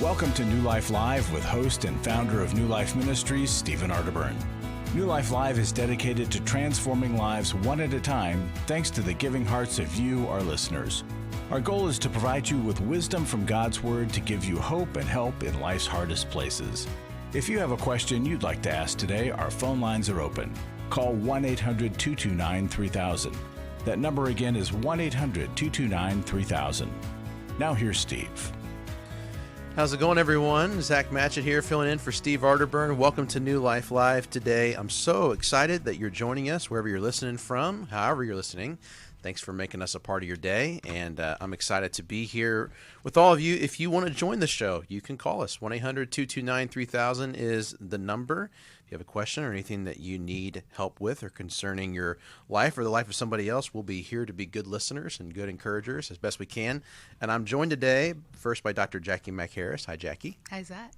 Welcome to New Life Live with host and founder of New Life Ministries, Stephen Arterburn. New Life Live is dedicated to transforming lives one at a time thanks to the giving hearts of you, our listeners. Our goal is to provide you with wisdom from God's Word to give you hope and help in life's hardest places. If you have a question you'd like to ask today, our phone lines are open. Call 1-800-229-3000. That number again is 1-800-229-3000. Now here's Steve. How's it going, everyone? Zach Matchett here, filling in for Steve Arterburn. Welcome to New Life Live today. I'm so excited that you're joining us wherever you're listening from, however you're listening. Thanks for making us a part of your day, and I'm excited to be here with all of you. If you want to join the show, you can call us. 1-800-229-3000 is the number. If you have a question or anything that you need help with or concerning your life or the life of somebody else, we'll be here to be good listeners and good encouragers as best we can. And I'm joined today first by Dr. Jacqui Mack-Harris. Hi, Jacqui. Hi, Zach.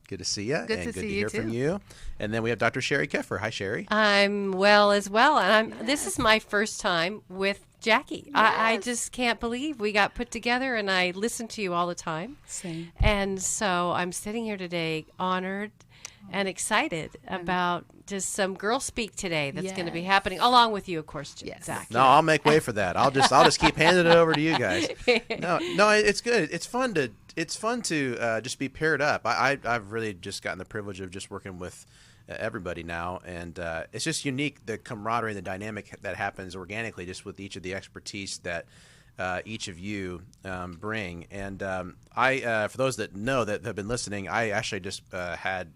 Good to see you. Good to hear from you. And then we have Dr. Sheri Keffer. Hi, Sheri. I'm well as well. And this is my first time with Jacqui. Yes. I just can't believe we got put together, and I listen to you all the time. Same. And so I'm sitting here today honored and excited about just some girl speak today that's going to be happening, along with you, of course, Zach. No, I'll make way for that. I'll just keep handing it over to you guys. No, it's good. It's fun to just be paired up. I've really just gotten the privilege of just working with everybody now, and it's just unique, the camaraderie and the dynamic that happens organically just with each of the expertise that each of you bring. And for those that know that have been listening, I actually just had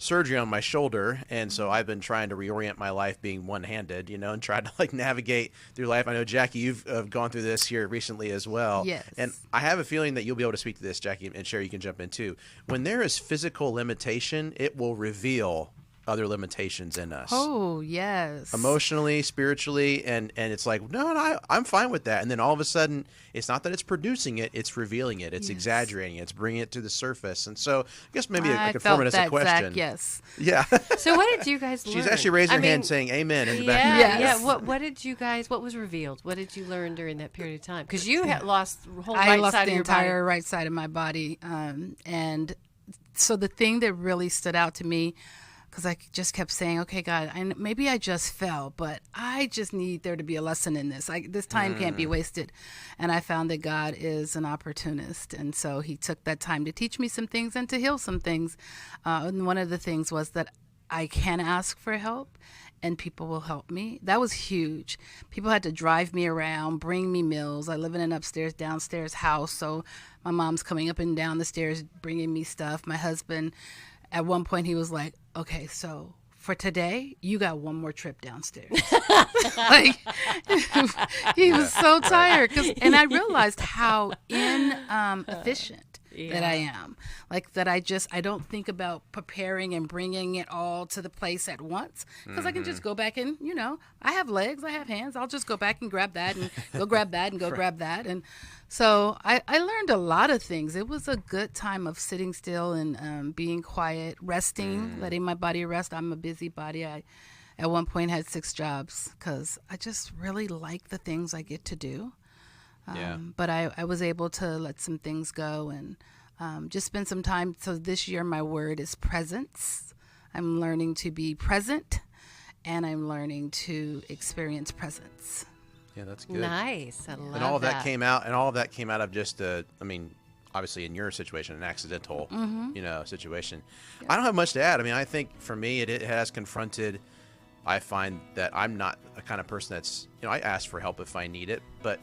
surgery on my shoulder, and so I've been trying to reorient my life being one-handed, and try to navigate through life. I know, Jacqui, you've gone through this here recently as well. Yes. And I have a feeling that you'll be able to speak to this, Jacqui, and Sheri, you can jump in too. When there is physical limitation, it will reveal other limitations in us. Oh, yes. Emotionally, spiritually, and it's like, no, I'm fine with that. And then all of a sudden, it's not that it's producing it, it's revealing it, it's exaggerating it, it's bringing it to the surface. And so I guess maybe I could form it as a question. Zach, yes. Yeah. So what did you guys learn? She's actually raised her hand saying amen in the back. Yeah. What was revealed? What did you learn during that period of time? Because you had lost the whole I right lost side the of your body. entire right side of my body. And so the thing that really stood out to me, because I just kept saying, okay, God, maybe I just fell, but I just need there to be a lesson in this. This time can't be wasted. And I found that God is an opportunist. And so he took that time to teach me some things and to heal some things. And one of the things was that I can ask for help and people will help me. That was huge. People had to drive me around, bring me meals. I live in an upstairs, downstairs house. So my mom's coming up and down the stairs, bringing me stuff. My husband, at one point, he was like, okay, so for today, you got one more trip downstairs. He was so tired. And I realized how inefficient that I am. That I don't think about preparing and bringing it all to the place at once. Because I can just go back and, I have legs, I have hands. I'll just go back and grab that and go grab that and go grab that. And so I learned a lot of things. It was a good time of sitting still and being quiet, resting, letting my body rest. I'm a busybody. I, at one point, had 6 jobs because I just really like the things I get to do. But I was able to let some things go and just spend some time. So this year, my word is presence. I'm learning to be present, and I'm learning to experience presence. Yeah, that's good. Nice. I love that. And all of that came out of just obviously in your situation, an accidental, situation. Yeah. I don't have much to add. I think for me, it has confronted. I find that I'm not a kind of person that's, I ask for help if I need it, but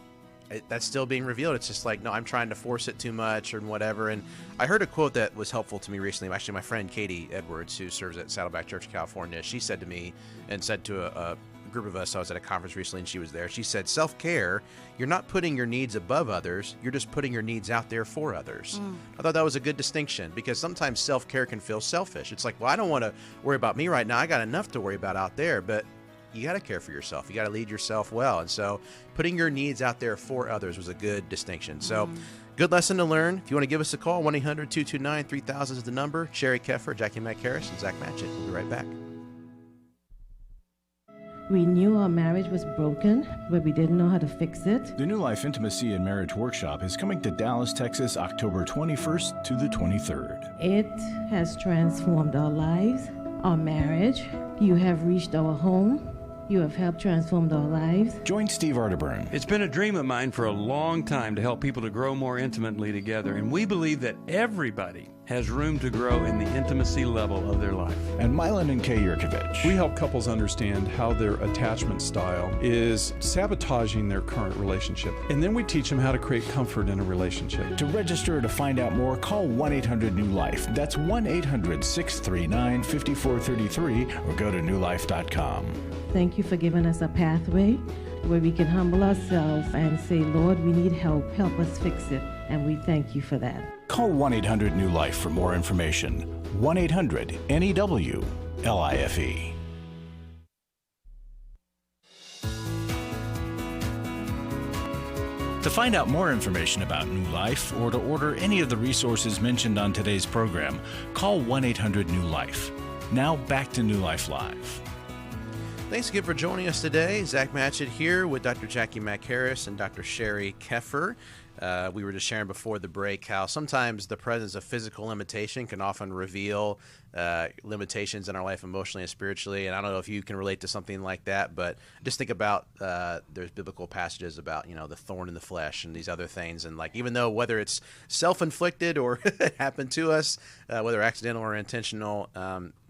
that's still being revealed. It's just like, no, I'm trying to force it too much or whatever. And I heard a quote that was helpful to me recently. Actually, my friend Katie Edwards, who serves at Saddleback Church, California, she said to me and said to a group of us, I was at a conference recently and she was there. She said, self-care, you're not putting your needs above others. You're just putting your needs out there for others. I thought that was a good distinction because sometimes self-care can feel selfish. It's like, well, I don't want to worry about me right now. I got enough to worry about out there. But you got to care for yourself. You got to lead yourself well. And so putting your needs out there for others was a good distinction. So good lesson to learn. If you want to give us a call, 1-800-229-3000 is the number. Sheri Keffer, Jacqui Mack-Harris, and Zach Matchett. We'll be right back. We knew our marriage was broken, but we didn't know how to fix it. The New Life Intimacy and Marriage Workshop is coming to Dallas, Texas, October 21st to the 23rd. It has transformed our lives, our marriage. You have reached our home. You have helped transform our lives. Join Steve Arterburn. It's been a dream of mine for a long time to help people to grow more intimately together, and we believe that everybody has room to grow in the intimacy level of their life. And Milan and Kay Yurkovich. We help couples understand how their attachment style is sabotaging their current relationship, and then we teach them how to create comfort in a relationship. To register or to find out more, call 1-800-NEW-LIFE. That's 1-800-639-5433 or go to newlife.com. Thank you for giving us a pathway where we can humble ourselves and say, Lord, we need help. Help us fix it. And we thank you for that. Call 1-800-NEW-LIFE for more information. 1-800-NEW-LIFE. To find out more information about New Life or to order any of the resources mentioned on today's program, call 1-800-NEW-LIFE. Now back to New Life Live. Thanks again for joining us today. Zach Matchett here with Dr. Jacqui Mack-Harris and Dr. Sheri Keffer. We were just sharing before the break how sometimes the presence of physical limitation can often reveal limitations in our life emotionally and spiritually. And I don't know if you can relate to something like that, but just think about there's biblical passages about, the thorn in the flesh and these other things. And like, even though whether it's self-inflicted or it happened to us, whether accidental or intentional,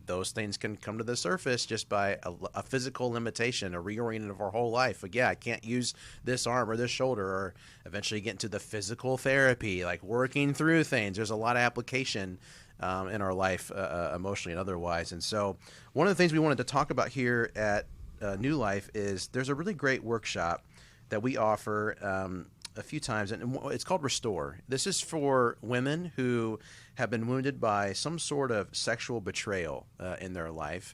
those things can come to the surface just by a physical limitation, a reorienting of our whole life. Like, yeah, I can't use this arm or this shoulder, or eventually get into the physical therapy, like working through things. There's a lot of application in our life, emotionally and otherwise. And so one of the things we wanted to talk about here at New Life is there's a really great workshop that we offer a few times, and it's called Restore. This is for women who have been wounded by some sort of sexual betrayal in their life.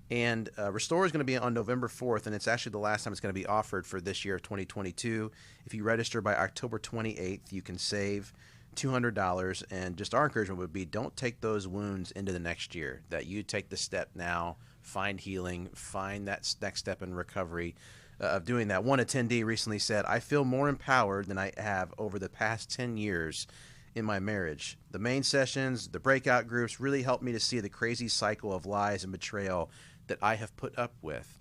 And Restore is going to be on November 4th, and it's actually the last time it's going to be offered for this year of 2022. If you register by October 28th, you can save $200. And just our encouragement would be, don't take those wounds into the next year, that you take the step now, find healing, find that next step in recovery of doing that. One attendee recently said, I feel more empowered than I have over the past 10 years in my marriage. The main sessions, the breakout groups really helped me to see the crazy cycle of lies and betrayal that I have put up with.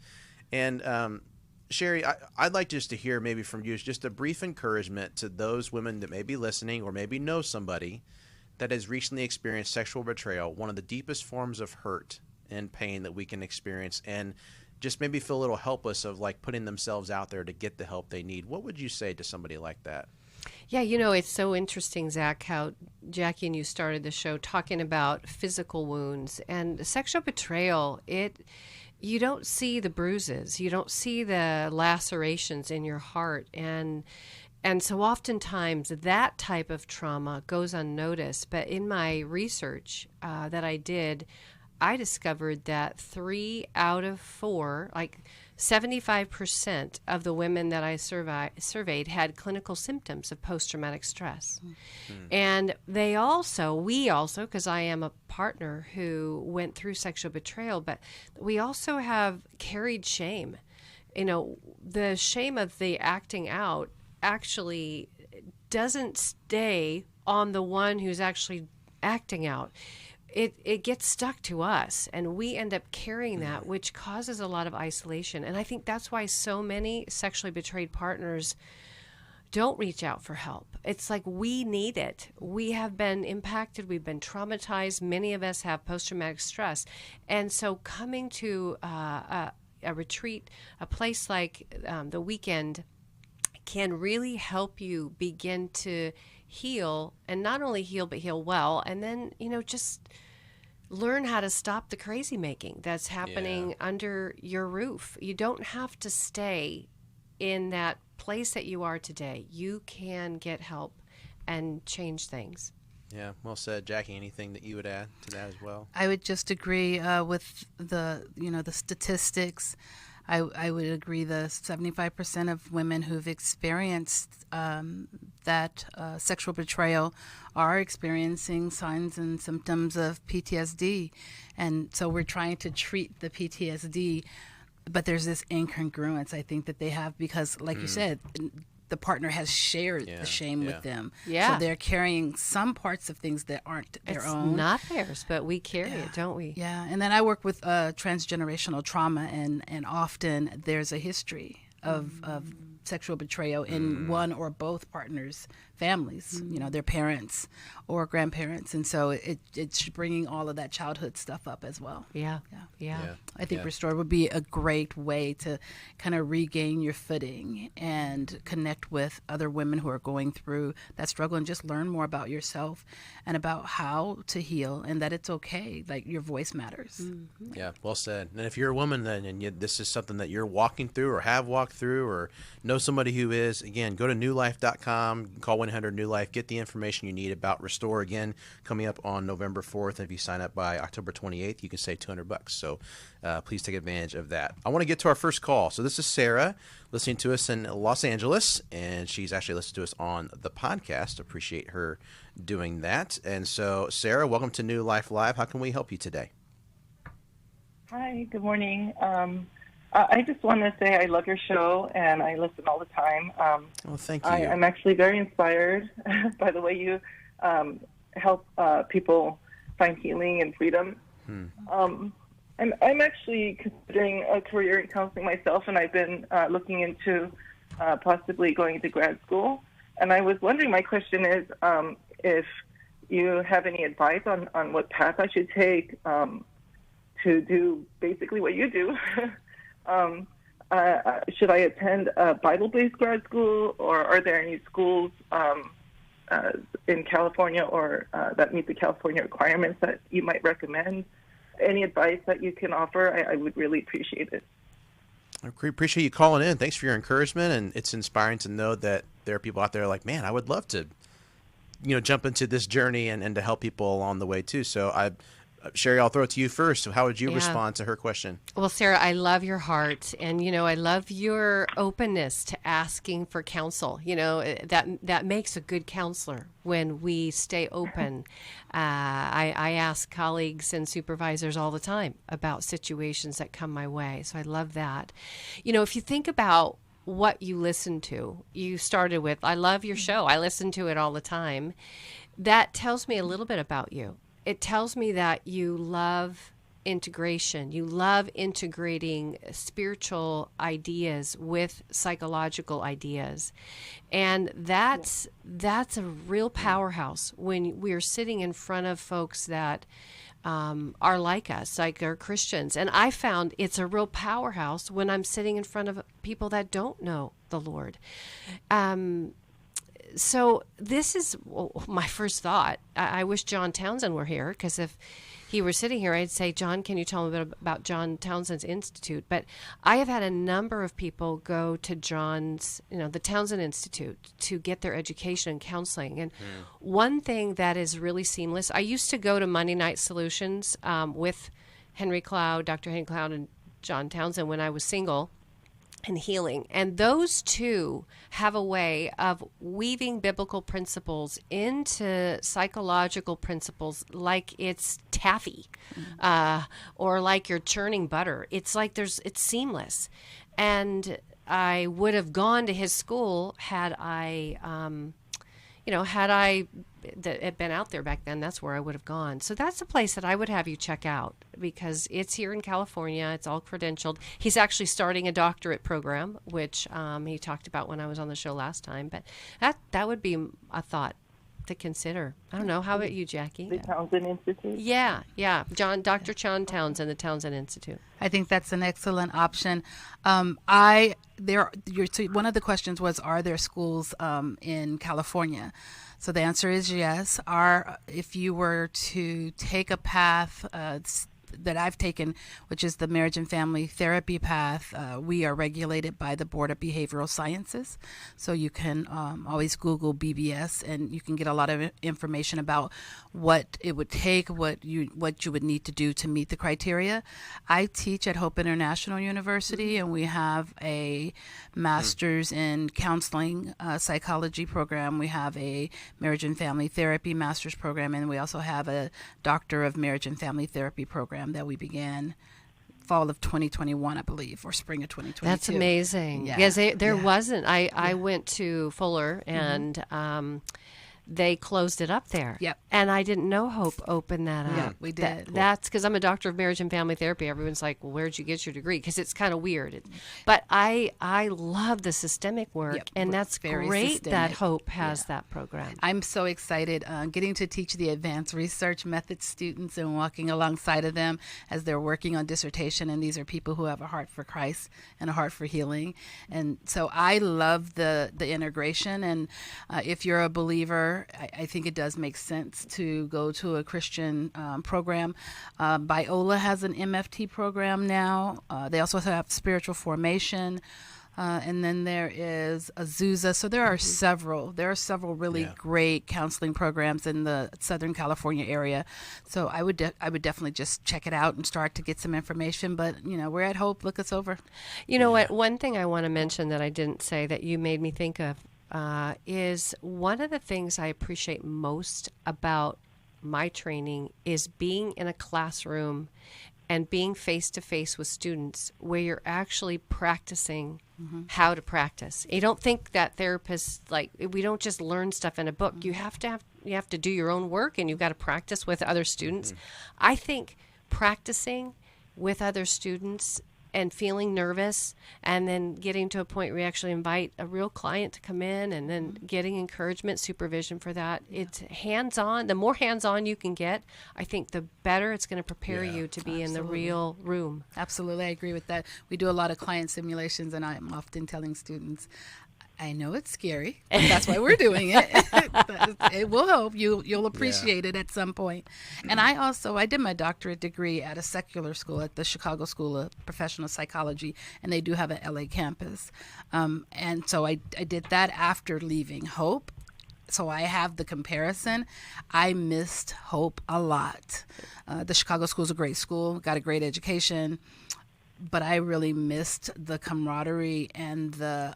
And Sheri, I'd like just to hear maybe from you just a brief encouragement to those women that may be listening or maybe know somebody that has recently experienced sexual betrayal, one of the deepest forms of hurt and pain that we can experience, and just maybe feel a little helpless of like putting themselves out there to get the help they need. What would you say to somebody like that? Yeah, it's so interesting, Zach, how Jackie and you started the show talking about physical wounds and sexual betrayal. You don't see the bruises, you don't see the lacerations in your heart, and so oftentimes that type of trauma goes unnoticed. But in my research that I did, I discovered that 3 out of 4, like 75% of the women that I surveyed had clinical symptoms of post-traumatic stress. And we also, because I am a partner who went through sexual betrayal, but we also have carried shame. The shame of the acting out actually doesn't stay on the one who's actually acting out. It gets stuck to us, and we end up carrying that, which causes a lot of isolation. And I think that's why so many sexually betrayed partners don't reach out for help. It's like we need it. We have been impacted. We've been traumatized. Many of us have post-traumatic stress. And so coming to a retreat, a place like the Weekend, can really help you begin to heal, and not only heal, but heal well. And then, just learn how to stop the crazy making that's happening under your roof. You don't have to stay in that place that you are today. You can get help and change things. Yeah, well said. Jackie, anything that you would add to that as well? I would just agree with the statistics. I would agree the 75% of women who've experienced that sexual betrayal are experiencing signs and symptoms of PTSD. And so we're trying to treat the PTSD but there's this incongruence I think that they have because, like you said, the partner has shared the shame with them. Yeah. So they're carrying some parts of things that aren't their own. It's not theirs, but we carry it, don't we? Yeah. And then I work with transgenerational trauma, and often there's a history of sexual betrayal in one or both partners' families, their parents or grandparents. And so it's bringing all of that childhood stuff up as well. Yeah. I think Restore would be a great way to kind of regain your footing and connect with other women who are going through that struggle and just learn more about yourself and about how to heal and that it's okay. Like, your voice matters. Mm-hmm. Yeah, well said. And if you're a woman then and this is something that you're walking through or have walked through or know somebody who is, again, go to newlife.com, call 1-800-NEW-LIFE, get the information you need about Restore. Again, coming up on November 4th. If you sign up by October 28th, you can save $200. So please take advantage of that. I want to get to our first call. So this is Sarah listening to us in Los Angeles, and she's actually listened to us on the podcast. Appreciate her doing that. And so, Sarah, welcome to New Life Live. How can we help you today? Hi, good morning. I just want to say I love your show, and I listen all the time. Well, thank you. I'm actually very inspired by the way you help people find healing and freedom. I'm actually considering a career in counseling myself, and I've been looking into possibly going to grad school. And I was wondering, my question is, if you have any advice on what path I should take to do basically what you do. Should I attend a Bible-based grad school, or are there any schools in California or that meet the California requirements that you might recommend? Any advice that you can offer, I would really appreciate it. I appreciate you calling in. Thanks for your encouragement, and it's inspiring to know that there are people out there like, man, I would love to, jump into this journey and to help people along the way too. So Sheri, I'll throw it to you first. So how would you respond to her question? Well, Sarah, I love your heart, and I love your openness to asking for counsel. That makes a good counselor when we stay open. I ask colleagues and supervisors all the time about situations that come my way, so I love that. If you think about what you listen to, you started with, I love your show, I listen to it all the time. That tells me a little bit about you. It tells me that you love integration. You love integrating spiritual ideas with psychological ideas. And that's a real powerhouse when we're sitting in front of folks that are like us, like are Christians. And I found it's a real powerhouse when I'm sitting in front of people that don't know the Lord. So this is my first thought. I wish John Townsend were here, because if he were sitting here, I'd say, John, can you tell me a bit about John Townsend's Institute? But I have had a number of people go to John's, the Townsend Institute to get their education and counseling. And one thing that is really seamless, I used to go to Monday Night Solutions with Henry Cloud, Dr. Henry Cloud, and John Townsend when I was single, and healing. And those two have a way of weaving biblical principles into psychological principles like it's taffy, or like you're churning butter. It's like it's seamless. And I would have gone to his school had I had been out there back then. That's where I would have gone. So that's a place that I would have you check out, because it's here in California. It's all credentialed. He's actually starting a doctorate program, which he talked about when I was on the show last time. But that would be a thought to consider. I don't know. How about you, Jacqui? The Townsend Institute? Yeah. Dr. John Townsend, the Townsend Institute. I think that's an excellent option. One of the questions was, are there schools in California? So the answer is yes. If you were to take a path that I've taken, which is the marriage and family therapy path, we are regulated by the Board of Behavioral Sciences. So you can always Google BBS, and you can get a lot of information about what it would take, what you would need to do to meet the criteria. I teach at Hope International University, and we have a master's in counseling psychology program. We have a marriage and family therapy master's program, and we also have a doctor of marriage and family therapy program that we began fall of 2021, I believe, or spring of 2022. That's amazing. Yeah. Because there wasn't. I went to Fuller, and they closed it up there. Yep. And I didn't know Hope opened that up. Yeah, we did. That's because I'm a doctor of marriage and family therapy. Everyone's like, well, where'd you get your degree? Because it's kind of weird. But I love the systemic work, and that's very great systemic. that Hope has that program. I'm so excited getting to teach the advanced research methods students and walking alongside of them as they're working on dissertation. And these are people who have a heart for Christ and a heart for healing. And so I love the integration. And if you're a believer, I think it does make sense to go to a Christian program. Biola has an MFT program now. They also have spiritual formation. And then there is Azusa. So there are several. There are several really great counseling programs in the Southern California area. So I would definitely just check it out and start to get some information. But we're at Hope. Look us over. You know what? One thing I want to mention that I didn't say that you made me think of is one of the things I appreciate most about my training is being in a classroom and being face-to-face with students where you're actually practicing how to practice. You don't think that therapists, we don't just learn stuff in a book. You have to do your own work, and you've got to practice with other students. I think practicing with other students and feeling nervous, and then getting to a point where you actually invite a real client to come in, and then getting encouragement, supervision for that. It's hands-on. The more hands-on you can get, I think the better it's going to prepare you to be in the real room. Absolutely. I agree with that. We do a lot of client simulations, and I'm often telling students, I know it's scary, but that's why we're doing it. It will help. You'll appreciate it at some point. And I did my doctorate degree at a secular school at the Chicago School of Professional Psychology, and they do have an LA campus. And so I did that after leaving Hope. So I have the comparison. I missed Hope a lot. The Chicago School is a great school, got a great education. But I really missed the camaraderie and the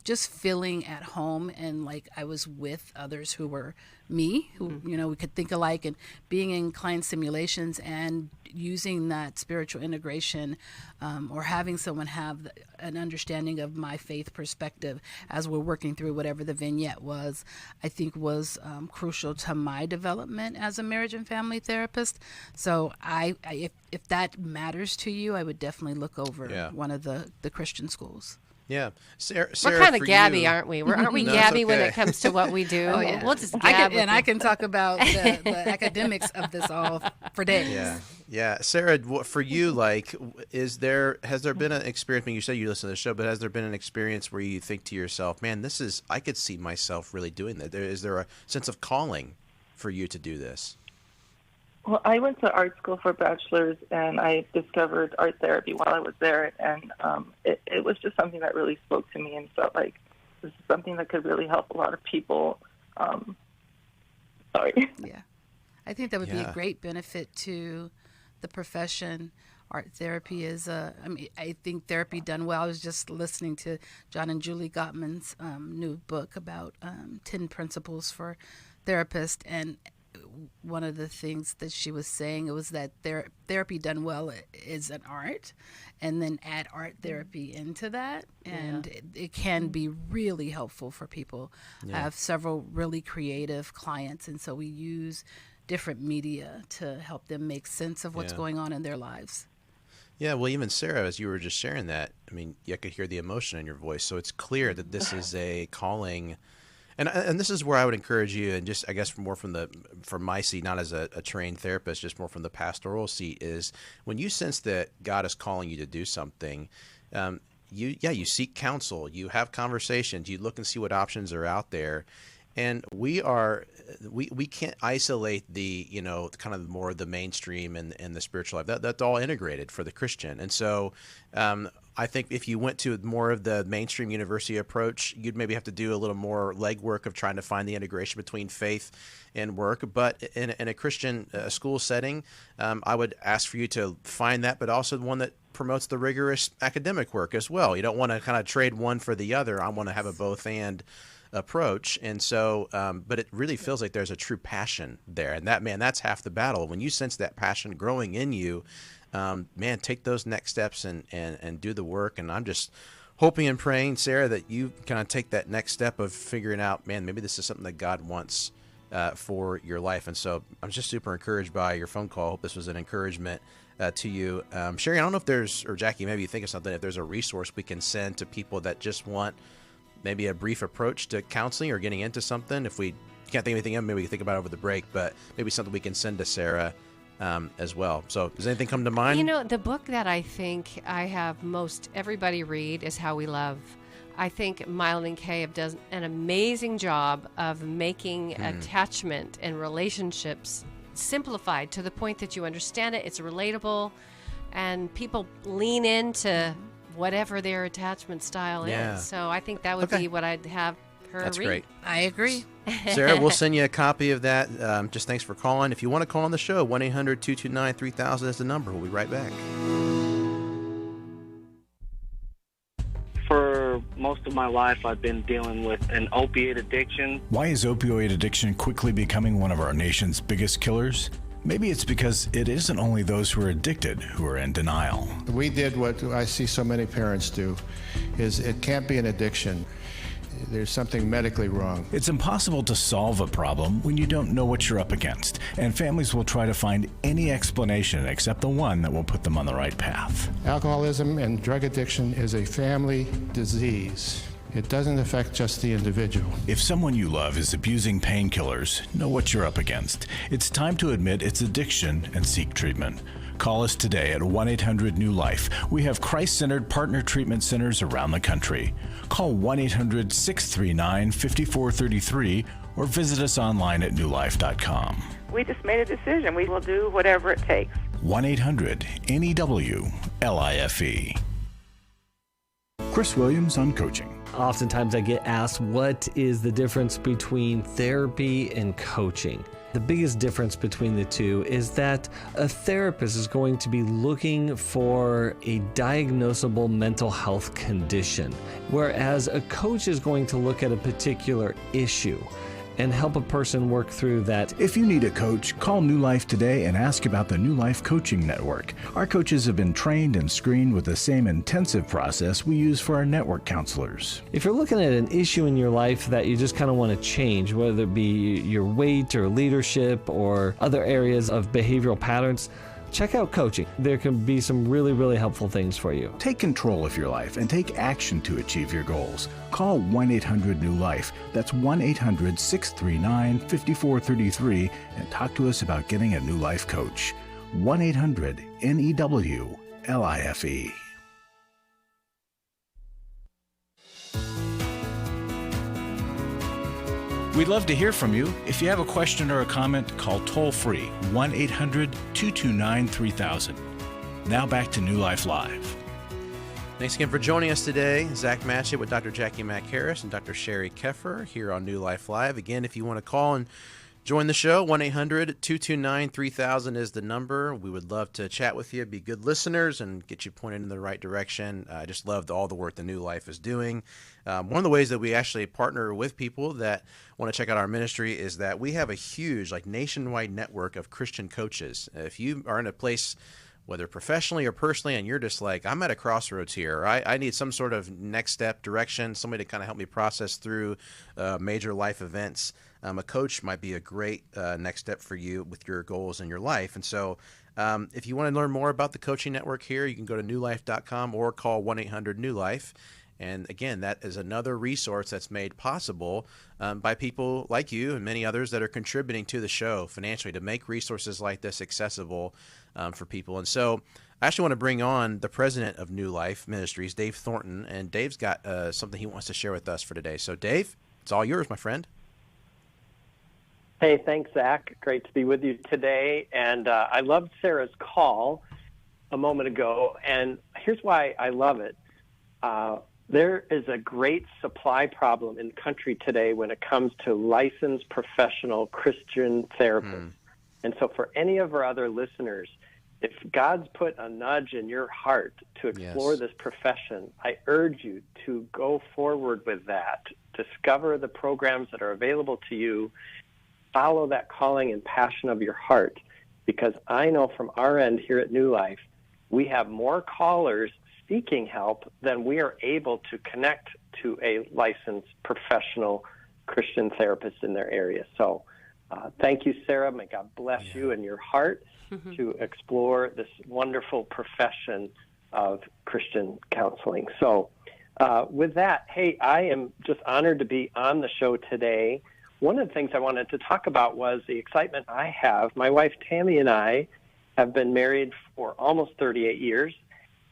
just feeling at home, and like I was with others who were me, who we could think alike, and being in client simulations and using that spiritual integration, or having someone have an understanding of my faith perspective as we're working through whatever the vignette was, I think was crucial to my development as a marriage and family therapist. So if that matters to you, I would definitely look over one of the Christian schools. Yeah. Sarah, we're kind of Gabby, you, aren't we? Aren't we Gabby when it comes to what we do? Oh, yeah. We'll just gab I can talk about the academics of this all for days. Yeah. Sarah, for you, has there been an experience? I mean, you say you listen to the show, but has there been an experience where you think to yourself, man, I could see myself really doing that? Is there a sense of calling for you to do this? Well, I went to art school for a bachelor's, and I discovered art therapy while I was there, and it was just something that really spoke to me and felt like this is something that could really help a lot of people. Sorry. Yeah. I think that would be a great benefit to the profession. Art therapy is I think therapy done well. I was just listening to John and Julie Gottman's new book about 10 principles for therapists, and one of the things that she was saying was that therapy done well is an art, and then add art therapy into that, and it can be really helpful for people. I have several really creative clients, and so we use different media to help them make sense of what's going on in their lives. Yeah, well, even Sarah, as you were just sharing that, I mean, you could hear the emotion in your voice, so it's clear that this is a calling. And this is where I would encourage you, and just I guess more from my seat, not as a trained therapist, just more from the pastoral seat, is when you sense that God is calling you to do something, you seek counsel, you have conversations, you look and see what options are out there, and we can't isolate the kind of more of the mainstream and the spiritual life. That's all integrated for the Christian, and so. I think if you went to more of the mainstream university approach, you'd maybe have to do a little more legwork of trying to find the integration between faith and work. But in a Christian school setting, I would ask for you to find that, but also one that promotes the rigorous academic work as well. You don't want to kind of trade one for the other. I want to have a both and approach. And so, but it really feels like there's a true passion there. And that's half the battle. When you sense that passion growing in you, man, take those next steps and do the work. And I'm just hoping and praying, Sarah, that you kind of take that next step of figuring out, man, maybe this is something that God wants for your life. And so I'm just super encouraged by your phone call. Hope this was an encouragement to you. Sheri, I don't know if there's, or Jacqui, maybe you think of something, if there's a resource we can send to people that just want maybe a brief approach to counseling or getting into something. If we can't think of anything, maybe we can think about it over the break, but maybe something we can send to Sarah as well. So does anything come to mind? You know, the book that I think I have most everybody read is How We Love. I think Mild and Kay does an amazing job of making attachment and relationships simplified to the point that you understand it, it's relatable, and people lean into whatever their attachment style is. So I think that would be what I'd have her read. That's great. I agree. Sarah, we'll send you a copy of that. Just thanks for calling. If you want to call on the show, 1-800-229-3000 is the number. We'll be right back. For most of my life, I've been dealing with an opiate addiction. Why is opioid addiction quickly becoming one of our nation's biggest killers? Maybe it's because it isn't only those who are addicted who are in denial. We did what I see so many parents do, is it can't be an addiction. There's something medically wrong. It's impossible to solve a problem when you don't know what you're up against, and families will try to find any explanation except the one that will put them on the right path. Alcoholism and drug addiction is a family disease. It doesn't affect just the individual. If someone you love is abusing painkillers, know what you're up against. It's time to admit it's addiction and seek treatment. Call us today at 1-800-NEW-LIFE. We have Christ-centered partner treatment centers around the country. Call 1-800-639-5433 or visit us online at newlife.com. We just made a decision. We will do whatever it takes. 1-800-NEW-LIFE. Chris Williams on coaching. Oftentimes I get asked, what is the difference between therapy and coaching? The biggest difference between the two is that a therapist is going to be looking for a diagnosable mental health condition, whereas a coach is going to look at a particular issue and help a person work through that. If you need a coach, call New Life today and ask about the New Life Coaching Network. Our coaches have been trained and screened with the same intensive process we use for our network counselors. If you're looking at an issue in your life that you just kind of want to change, whether it be your weight or leadership or other areas of behavioral patterns, check out coaching. There can be some really, really helpful things for you. Take control of your life and take action to achieve your goals. Call 1-800-NEW-LIFE. That's 1-800-639-5433 and talk to us about getting a New Life coach. 1-800-NEW-LIFE. We'd love to hear from you. If you have a question or a comment, call toll-free 1-800-229-3000. Now back to New Life Live. Thanks again for joining us today. Zach Matchett with Dr. Jacqui Mack-Harris and Dr. Sheri Keffer here on New Life Live. Again, if you want to call and join the show, 1-800-229-3000 is the number. We would love to chat with you, be good listeners, and get you pointed in the right direction. I just loved all the work the New Life is doing. One of the ways that we actually partner with people that want to check out our ministry is that we have a huge, nationwide network of Christian coaches. If you are in a place, whether professionally or personally, and you're just like, I'm at a crossroads here, or I need some sort of next step direction, somebody to kind of help me process through major life events, a coach might be a great next step for you with your goals in your life. And so if you want to learn more about the coaching network here, you can go to newlife.com or call 1-800-NEW-LIFE. And again, that is another resource that's made possible by people like you and many others that are contributing to the show financially to make resources like this accessible for people. And so I actually want to bring on the president of New Life Ministries, Dave Thornton, and Dave's got something he wants to share with us for today. So Dave, it's all yours, my friend. Hey, thanks, Zach. Great to be with you today. And I loved Sarah's call a moment ago, and here's why I love it. There is a great supply problem in the country today when it comes to licensed professional Christian therapists. And so for any of our other listeners, if God's put a nudge in your heart to explore this profession, I urge you to go forward with that. Discover the programs that are available to you. Follow that calling and passion of your heart, because I know from our end here at New Life, we have more callers seeking help than we are able to connect to a licensed professional Christian therapist in their area. So thank you, Sarah. May God bless you and your heart to explore this wonderful profession of Christian counseling. So with that, hey, I am just honored to be on the show today. One of the things I wanted to talk about was the excitement I have. My wife, Tammy, and I have been married for almost 38 years,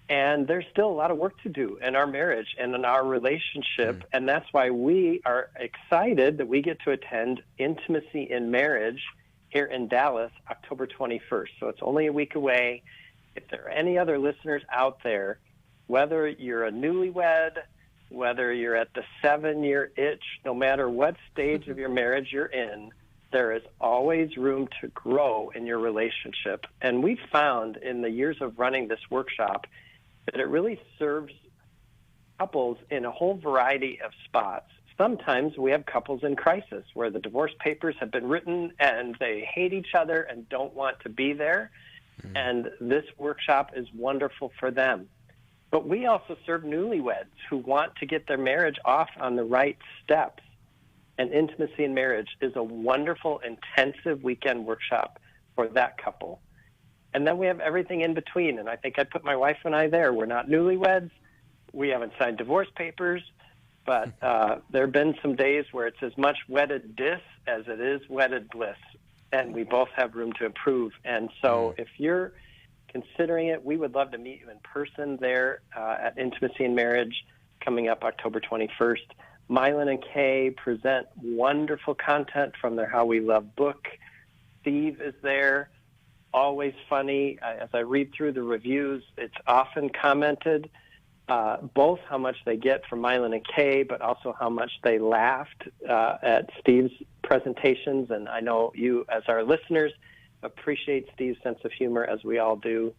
and there's still a lot of work to do in our marriage and in our relationship, and that's why we are excited that we get to attend Intimacy in Marriage here in Dallas, October 21st. So it's only a week away. If there are any other listeners out there, whether you're a newlywed, whether you're at the 7-year itch, no matter what stage of your marriage you're in, there is always room to grow in your relationship. And we found in the years of running this workshop that it really serves couples in a whole variety of spots. Sometimes we have couples in crisis where the divorce papers have been written and they hate each other and don't want to be there. And this workshop is wonderful for them. But we also serve newlyweds who want to get their marriage off on the right steps. And Intimacy in Marriage is a wonderful, intensive weekend workshop for that couple. And then we have everything in between. And I think I put my wife and I there. We're not newlyweds. We haven't signed divorce papers. But there have been some days where it's as much wedded dis as it is wedded bliss. And we both have room to improve. And so if you're considering it, we would love to meet you in person there at Intimacy in Marriage coming up October 21st. Mylan and Kay present wonderful content from their How We Love book. Steve is there, always funny. As I read through the reviews, it's often commented both how much they get from Mylan and Kay, but also how much they laughed at Steve's presentations. And I know you, as our listeners, appreciate Steve's sense of humor, as we all do.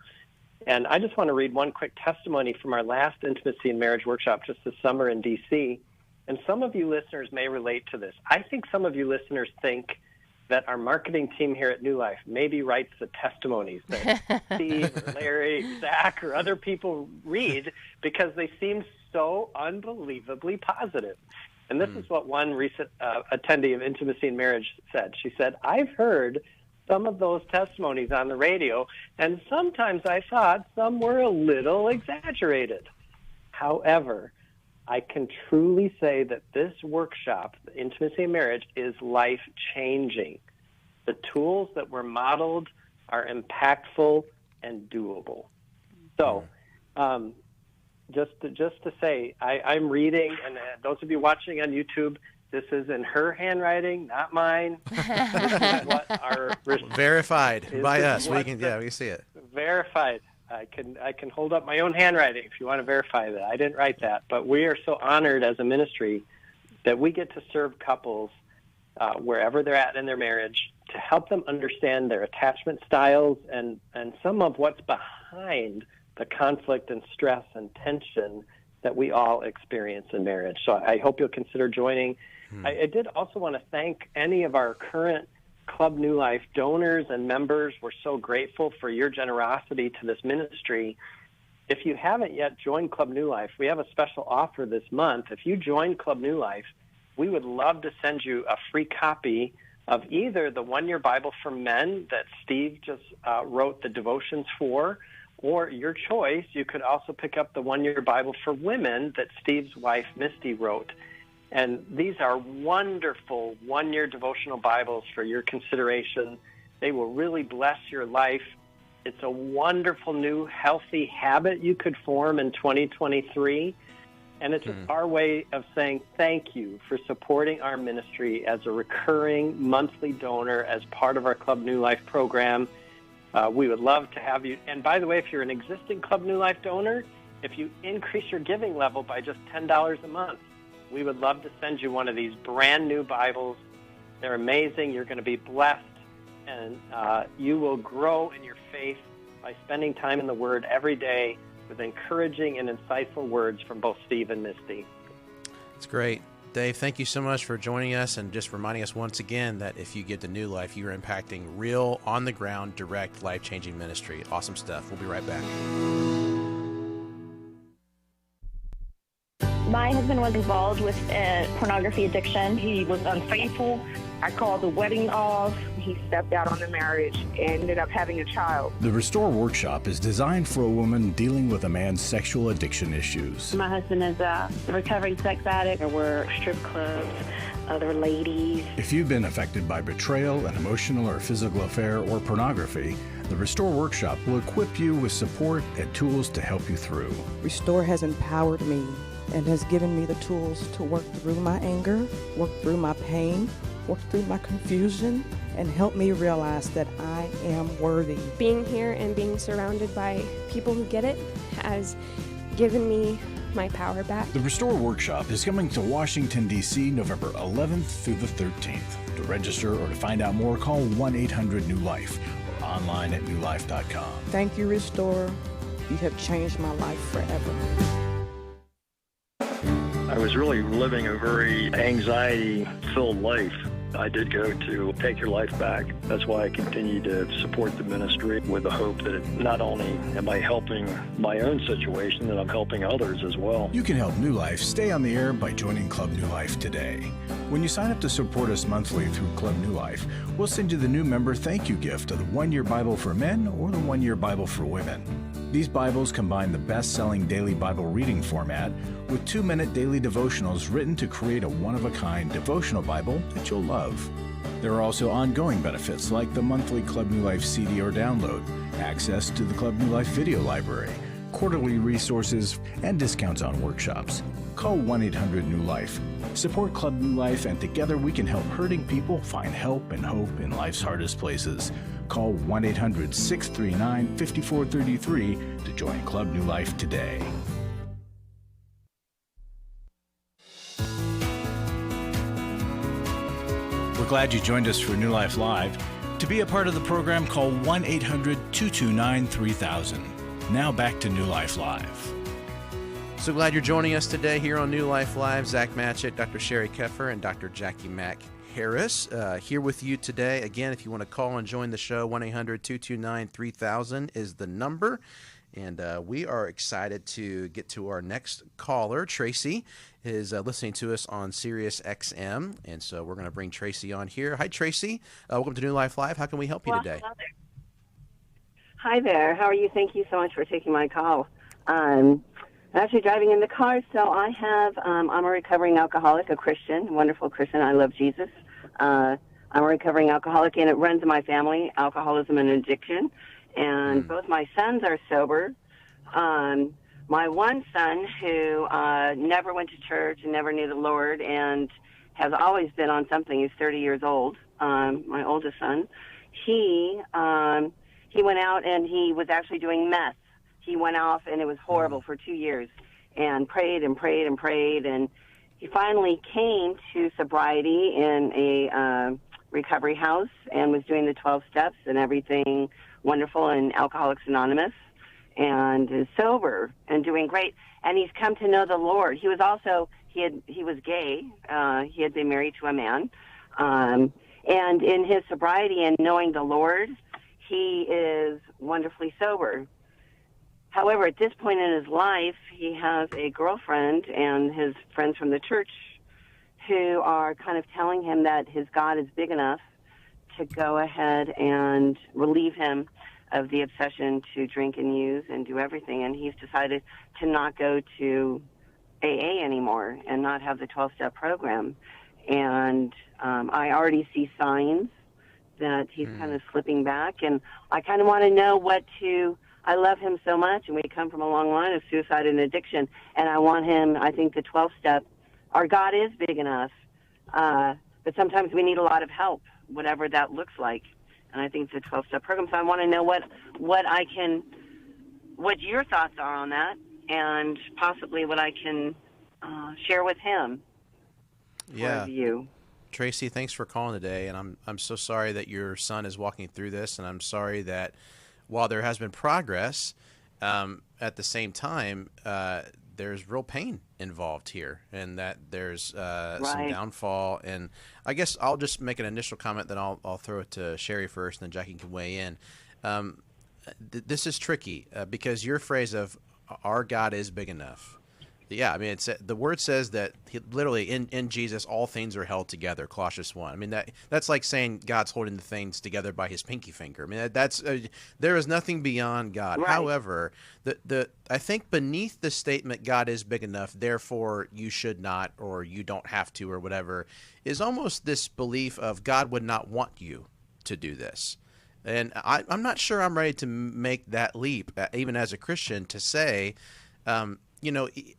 And I just want to read one quick testimony from our last Intimacy in Marriage workshop just this summer in D.C. And some of you listeners may relate to this. I think some of you listeners think that our marketing team here at New Life maybe writes the testimonies that Steve or Larry, Zach, or other people read because they seem so unbelievably positive. And this is what one recent attendee of Intimacy in Marriage said. She said, I've heard some of those testimonies on the radio, and sometimes I thought some were a little exaggerated. However, I can truly say that this workshop, Intimacy in Marriage, is life-changing. The tools that were modeled are impactful and doable. So just to say, I'm reading, and those of you watching on YouTube, this is in her handwriting, not mine. This is what our verified by us. We can see it. Verified. I can hold up my own handwriting if you want to verify that. I didn't write that, but we are so honored as a ministry that we get to serve couples wherever they're at in their marriage to help them understand their attachment styles and some of what's behind the conflict and stress and tension that we all experience in marriage. So I hope you'll consider joining. I did also want to thank any of our current Club New Life donors and members. We're so grateful for your generosity to this ministry. If you haven't yet joined Club New Life, we have a special offer this month. If you join Club New Life, we would love to send you a free copy of either the 1-Year Bible for Men that Steve just wrote the devotions for, or your choice, you could also pick up the 1-Year Bible for Women that Steve's wife, Misty, wrote. And these are wonderful 1-year devotional Bibles for your consideration. They will really bless your life. It's a wonderful new healthy habit you could form in 2023. And it's our way of saying thank you for supporting our ministry as a recurring monthly donor as part of our Club New Life program. We would love to have you. And by the way, if you're an existing Club New Life donor, if you increase your giving level by just $10 a month, we would love to send you one of these brand new Bibles. They're amazing. You're going to be blessed, and you will grow in your faith by spending time in the Word every day with encouraging and insightful words from both Steve and Misty. It's great. Dave, thank you so much for joining us and just reminding us once again that if you give to New Life, you are impacting real, on-the-ground, direct, life-changing ministry. Awesome stuff. We'll be right back. My husband was involved with a pornography addiction. He was unfaithful. I called the wedding off. He stepped out on the marriage and ended up having a child. The Restore Workshop is designed for a woman dealing with a man's sexual addiction issues. My husband is a recovering sex addict. There were strip clubs, other ladies. If you've been affected by betrayal, an emotional or physical affair, or pornography, the Restore Workshop will equip you with support and tools to help you through. Restore has empowered me and has given me the tools to work through my anger, work through my pain, work through my confusion, and help me realize that I am worthy. Being here and being surrounded by people who get it has given me my power back. The Restore Workshop is coming to Washington, D.C. November 11th through the 13th. To register or to find out more, call 1-800-NEW-LIFE or online at newlife.com. Thank you, Restore. You have changed my life forever. I was really living a very anxiety-filled life. I did go to Take Your Life Back. That's why I continue to support the ministry with the hope that not only am I helping my own situation, that I'm helping others as well. You can help New Life stay on the air by joining Club New Life today. When you sign up to support us monthly through Club New Life, we'll send you the new member thank you gift of the 1-year Bible for men or the 1-year Bible for women. These Bibles combine the best-selling daily Bible reading format with 2-minute daily devotionals written to create a one-of-a-kind devotional Bible that you'll love. There are also ongoing benefits like the monthly Club New Life CD or download, access to the Club New Life video library, quarterly resources, and discounts on workshops. Call 1-800-NEW-LIFE. Support Club New Life, and together we can help hurting people find help and hope in life's hardest places. Call 1-800-639-5433 to join Club New Life today. We're glad you joined us for New Life Live. To be a part of the program, call 1-800-229-3000. Now back to New Life Live. So glad you're joining us today here on New Life Live. Zach Matchett, Dr. Sheri Keffer, and Dr. Jacqui Mack-Harris here with you today. Again, if you want to call and join the show, 1-800-229-3000 is the number. And we are excited to get to our next caller. Tracy is listening to us on Sirius XM, and so we're going to bring Tracy on here. Hi, Tracy. Welcome to New Life Live. How can we help you today? Hello there. Hi there. How are you? Thank you so much for taking my call. I'm actually driving in the car, so I have, I'm a recovering alcoholic, a Christian, wonderful Christian. I love Jesus. I'm a recovering alcoholic, and it runs in my family, alcoholism and addiction. And both my sons are sober. My one son, who never went to church and never knew the Lord and has always been on something, he's 30 years old, my oldest son, he went out and he was actually doing meth. He went off, and it was horrible for 2 years, and prayed and prayed and prayed, and he finally came to sobriety in a recovery house and was doing the 12 steps and everything wonderful in Alcoholics Anonymous, and is sober and doing great. And he's come to know the Lord. He was also, he was gay. He had been married to a man. And in his sobriety and knowing the Lord, he is wonderfully sober. However, at this point in his life, he has a girlfriend and his friends from the church who are kind of telling him that his God is big enough to go ahead and relieve him of the obsession to drink and use and do everything. And he's decided to not go to AA anymore and not have the 12-step program. And I already see signs that he's kind of slipping back. And I kind of want to know what to... I love him so much, and we come from a long line of suicide and addiction. And I want him, I think the 12-step, our God is big enough. But sometimes we need a lot of help, whatever that looks like. And I think it's a 12-step program. So I want to know what your thoughts are on that, and possibly what I can share with him. Yeah. You. Tracy, thanks for calling today. And I'm so sorry that your son is walking through this, and I'm sorry that while there has been progress, at the same time, there's real pain involved here, and that there's some Right. downfall. And I guess I'll just make an initial comment, then I'll throw it to Sheri first, and then Jacqui can weigh in. This is tricky because your phrase of "our God is big enough." Yeah, I mean, the word says that literally in Jesus all things are held together. Colossians 1. I mean that's like saying God's holding the things together by His pinky finger. I mean that's there is nothing beyond God. Right. However, I think beneath the statement "God is big enough, therefore you should not, or you don't have to, or whatever," is almost this belief of God would not want you to do this. And I'm not sure I'm ready to make that leap, even as a Christian, to say.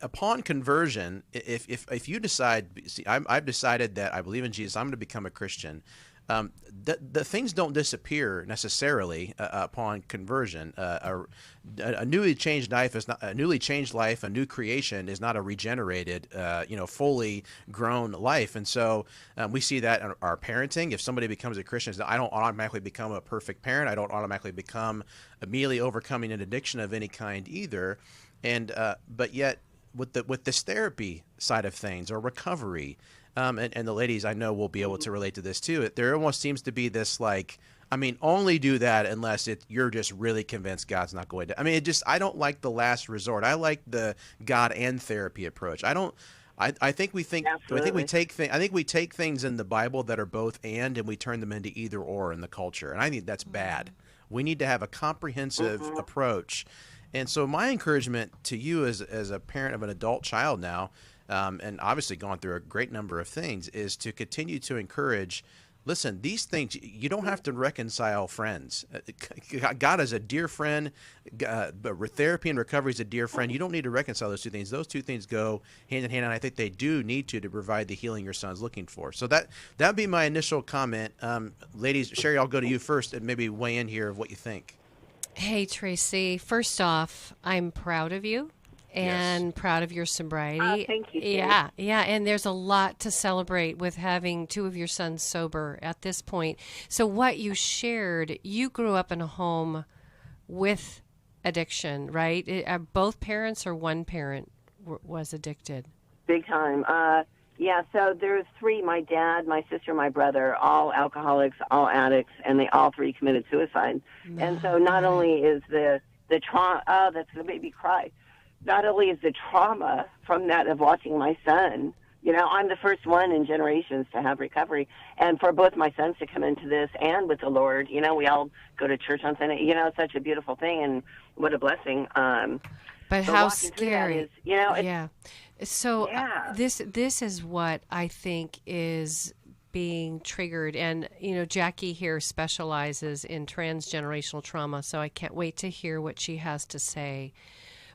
Upon conversion, if you decide, I've decided that I believe in Jesus, I'm going to become a Christian. The things don't disappear necessarily upon conversion. A newly changed life is not a newly changed life. A new creation is not a regenerated, fully grown life. And so we see that in our parenting. If somebody becomes a Christian, I don't automatically become a perfect parent. I don't automatically become immediately overcoming an addiction of any kind either. And but yet with this therapy side of things or recovery, and the ladies I know will be able to relate to this too. There almost seems to be this only do that unless you're just really convinced God's not going to. I mean, I don't like the last resort. I like the God and therapy approach. I think we take things in the Bible that are both and we turn them into either or in the culture, and I think that's bad. We need to have a comprehensive approach. And so my encouragement to you as a parent of an adult child now, and obviously gone through a great number of things, is to continue to encourage, listen, these things, you don't have to reconcile friends. God is a dear friend, but therapy and recovery is a dear friend. You don't need to reconcile those two things. Those two things go hand in hand, and I think they do need to provide the healing your son's looking for. So that would be my initial comment. Ladies, Sheri, I'll go to you first and maybe weigh in here of what you think. Hey, Tracy. First off, I'm proud of you and proud of your sobriety. Thank you, Sheri. Yeah. And there's a lot to celebrate with having two of your sons sober at this point. So what you shared, you grew up in a home with addiction, right? Both parents or one parent was addicted? Big time. Yeah, so there's three, my dad, my sister, my brother, all alcoholics, all addicts, and they all three committed suicide. And so not only is the trauma, that's going to make me cry, not only is the trauma from that of watching my son, I'm the first one in generations to have recovery, and for both my sons to come into this and with the Lord, we all go to church on Sunday, it's such a beautiful thing, and what a blessing. But how scary. Is, So this is what I think is being triggered. And, Jacqui here specializes in transgenerational trauma, so I can't wait to hear what she has to say.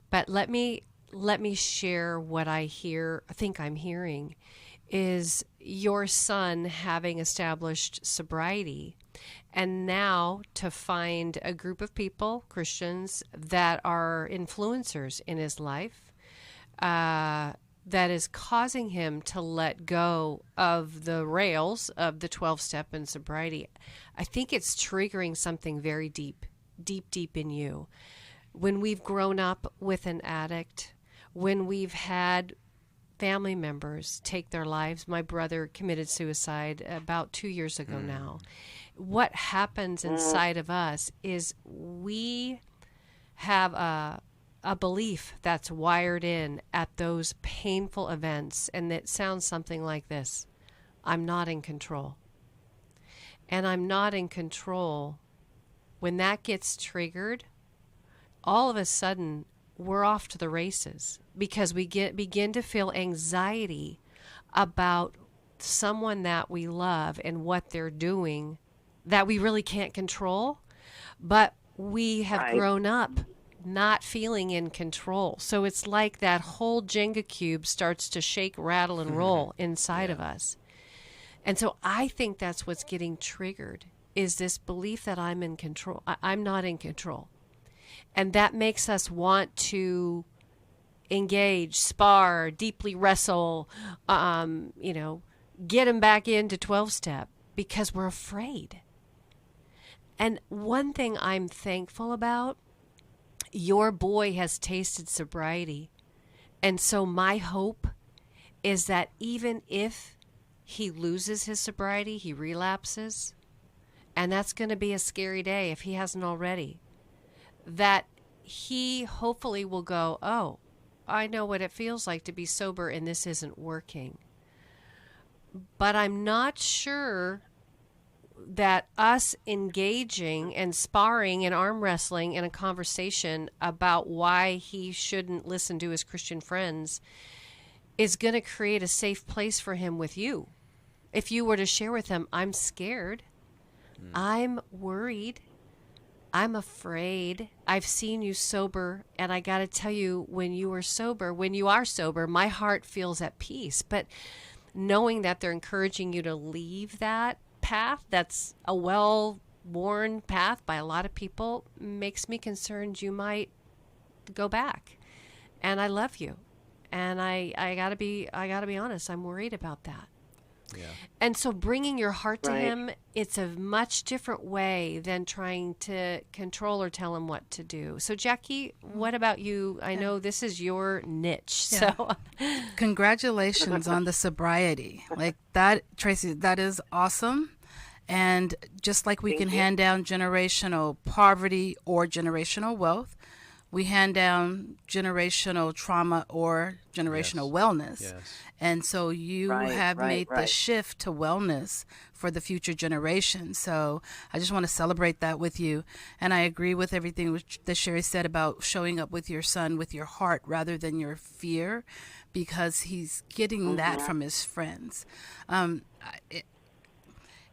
But let me share what I think I'm hearing is your son having established sobriety, and now to find a group of people, Christians, that are influencers in his life, that is causing him to let go of the rails of the 12-step and sobriety. I think it's triggering something very deep in you. When we've grown up with an addict, when we've had family members take their lives, my brother committed suicide about 2 years ago now. What happens inside of us is we have a belief that's wired in at those painful events, and it sounds something like this: I'm not in control. And I'm not in control. When that gets triggered, all of a sudden we're off to the races because we begin to feel anxiety about someone that we love and what they're doing that we really can't control, but we have grown up not feeling in control. So it's like that whole Jenga cube starts to shake, rattle, and roll inside of us. And so I think that's what's getting triggered, is this belief that I'm in control. I'm not in control. And that makes us want to engage, spar, deeply wrestle, get him back into 12-step because we're afraid. And one thing I'm thankful about, your boy has tasted sobriety, And so my hope is that even if he loses his sobriety, he relapses, and that's going to be a scary day if he hasn't already, that he hopefully will go, oh, I know what it feels like to be sober and this isn't working. But I'm not sure that us engaging and sparring and arm wrestling in a conversation about why he shouldn't listen to his Christian friends is going to create a safe place for him with you. If you were to share with him, I'm scared, I'm worried, I'm afraid, I've seen you sober, and I got to tell you, when you are sober, my heart feels at peace. But knowing that they're encouraging you to leave that path, that's a well-worn path by a lot of people, makes me concerned you might go back. And I love you, and I gotta be honest, I'm worried about that. Yeah. And so bringing your heart to him, it's a much different way than trying to control or tell him what to do. So Jacqui, what about you? I know this is your niche. Yeah. So congratulations on the sobriety. Like that, Tracy, that is awesome. And just like we can hand down generational poverty or generational wealth, we hand down generational trauma or generational wellness. Yes. And so you have made the shift to wellness for the future generation. So I just want to celebrate that with you. And I agree with everything that Sheri said about showing up with your son with your heart rather than your fear, because he's getting that from his friends.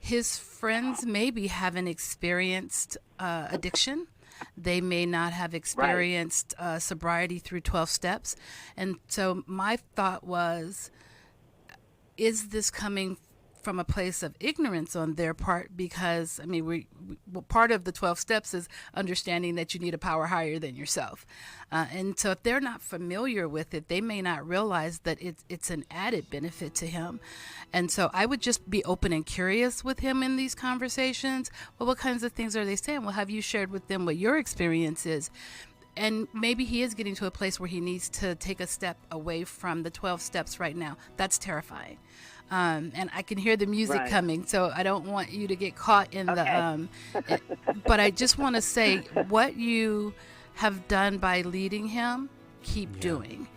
His friends maybe haven't experienced addiction. They may not have experienced sobriety through 12 steps. And so my thought was, is this coming from a place of ignorance on their part? Because, I mean, part of the 12 steps is understanding that you need a power higher than yourself. And so if they're not familiar with it, they may not realize that it's an added benefit to him. And so I would just be open and curious with him in these conversations. Well, what kinds of things are they saying? Well, have you shared with them what your experience is? And maybe he is getting to a place where he needs to take a step away from the 12 steps right now. That's terrifying. And I can hear the music coming, so I don't want you to get caught in the but I just want to say, what you have done by leading him, keep doing.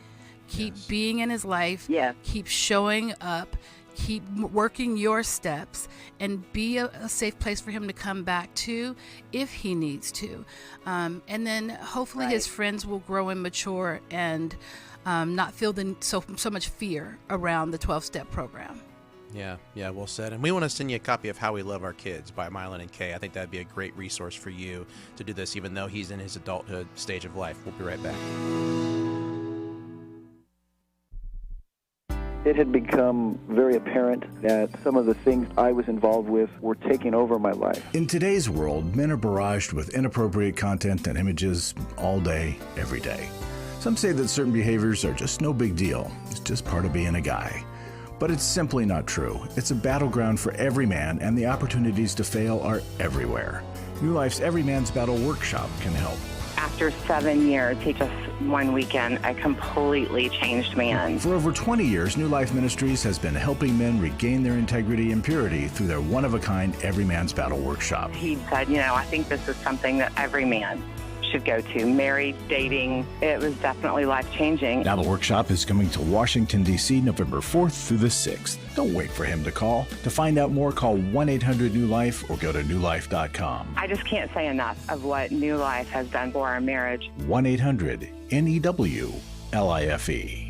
Keep being in his life. Keep showing up. Keep working your steps, and be a safe place for him to come back to if he needs to. And then hopefully his friends will grow and mature and not feel so much fear around the 12-step program. Yeah, well said. And we want to send you a copy of How We Love Our Kids by Mylan and Kay. I think that'd be a great resource for you to do this, even though he's in his adulthood stage of life. We'll be right back. It had become very apparent that some of the things I was involved with were taking over my life. In today's world, men are barraged with inappropriate content and images all day, every day. Some say that certain behaviors are just no big deal. It's just part of being a guy. But it's simply not true. It's a battleground for every man, and the opportunities to fail are everywhere. New Life's Every Man's Battle Workshop can help. After 7 years, he just, one weekend, a completely changed man. For over 20 years, New Life Ministries has been helping men regain their integrity and purity through their one-of-a-kind Every Man's Battle Workshop. He said, I think this is something that every man should go to. Married, dating, it was definitely life-changing. Now the workshop is coming to Washington, D.C. November 4th through the 6th. Don't wait for him to call. To find out more, call 1-800-NEW-LIFE or go to newlife.com. I just can't say enough of what New Life has done for our marriage. 1-800-NEW-LIFE.